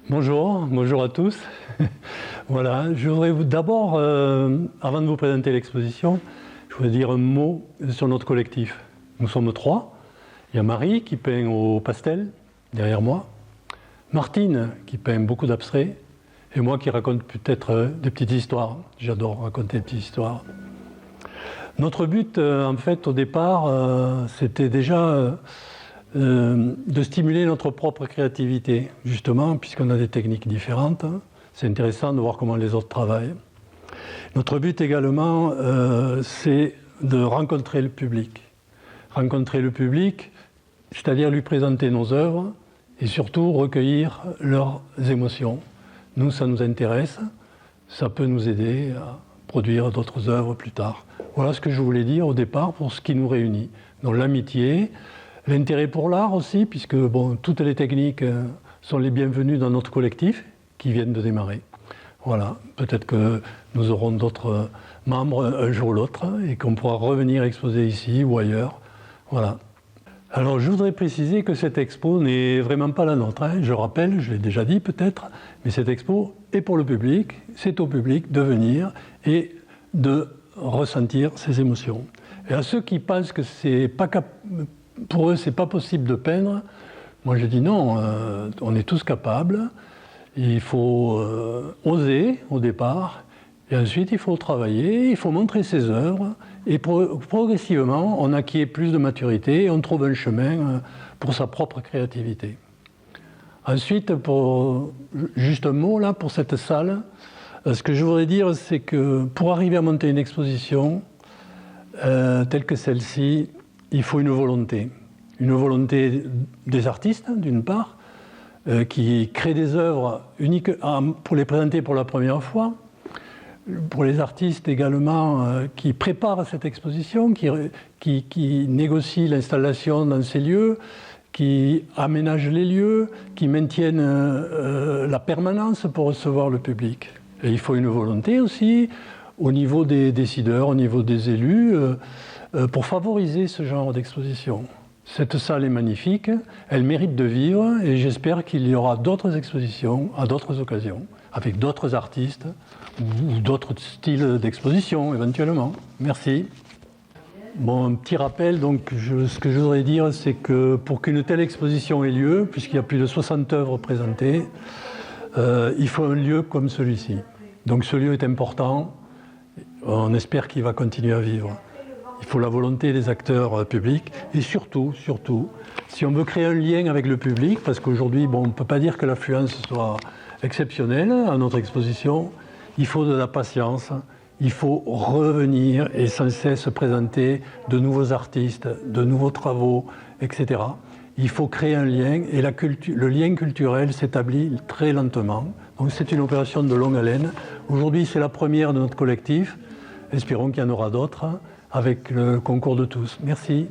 Bonjour à tous. Voilà, je voudrais d'abord, avant de vous présenter l'exposition, je voudrais dire un mot sur notre collectif. Nous sommes trois. Il y a Marie qui peint au pastel, derrière moi. Martine qui peint beaucoup d'abstraits. Et moi qui raconte peut-être des petites histoires. J'adore raconter des petites histoires. Notre but, en fait, au départ, c'était déjà de stimuler notre propre créativité, justement, puisqu'on a des techniques différentes. C'est intéressant de voir comment les autres travaillent. Notre but également, c'est de rencontrer le public. Rencontrer le public, c'est-à-dire lui présenter nos œuvres et surtout recueillir leurs émotions. Nous, ça nous intéresse, ça peut nous aider à produire d'autres œuvres plus tard. Voilà ce que je voulais dire au départ pour ce qui nous réunit. Donc l'amitié, l'intérêt pour l'art aussi, puisque bon, toutes les techniques sont les bienvenues dans notre collectif qui viennent de démarrer. Voilà, peut-être que nous aurons d'autres membres un jour ou l'autre et qu'on pourra revenir exposer ici ou ailleurs. Voilà. Alors je voudrais préciser que cette expo n'est vraiment pas la nôtre. Je rappelle, je l'ai déjà dit peut-être, mais cette expo est pour le public, c'est au public de venir et de ressentir ses émotions. Et à ceux qui pensent que c'est pas pour eux c'est pas possible de peindre, moi je dis non, on est tous capables, il faut oser au départ, et ensuite il faut travailler, il faut montrer ses œuvres, et progressivement on acquiert plus de maturité et on trouve un chemin pour sa propre créativité. Ensuite, juste un mot là pour cette salle, ce que je voudrais dire c'est que pour arriver à monter une exposition telle que celle-ci, il faut une volonté des artistes d'une part, qui créent des œuvres uniques pour les présenter pour la première fois, pour les artistes également qui préparent cette exposition, qui négocient l'installation dans ces lieux, qui aménagent les lieux, qui maintiennent la permanence pour recevoir le public. Et il faut une volonté aussi au niveau des décideurs, au niveau des élus, pour favoriser ce genre d'exposition. Cette salle est magnifique, elle mérite de vivre et j'espère qu'il y aura d'autres expositions à d'autres occasions, avec d'autres artistes ou d'autres styles d'exposition éventuellement. Merci. Bon, un petit rappel, donc ce que je voudrais dire, c'est que pour qu'une telle exposition ait lieu, puisqu'il y a plus de 60 œuvres présentées, il faut un lieu comme celui-ci. Donc ce lieu est important, on espère qu'il va continuer à vivre. Il faut la volonté des acteurs publics et surtout, si on veut créer un lien avec le public, parce qu'aujourd'hui, bon, on ne peut pas dire que l'affluence soit exceptionnelle à notre exposition, il faut de la patience, il faut revenir et sans cesse présenter de nouveaux artistes, de nouveaux travaux, etc. Il faut créer un lien et le lien culturel s'établit très lentement. Donc c'est une opération de longue haleine. Aujourd'hui, c'est la première de notre collectif. Espérons qu'il y en aura d'autres avec le concours de tous. Merci.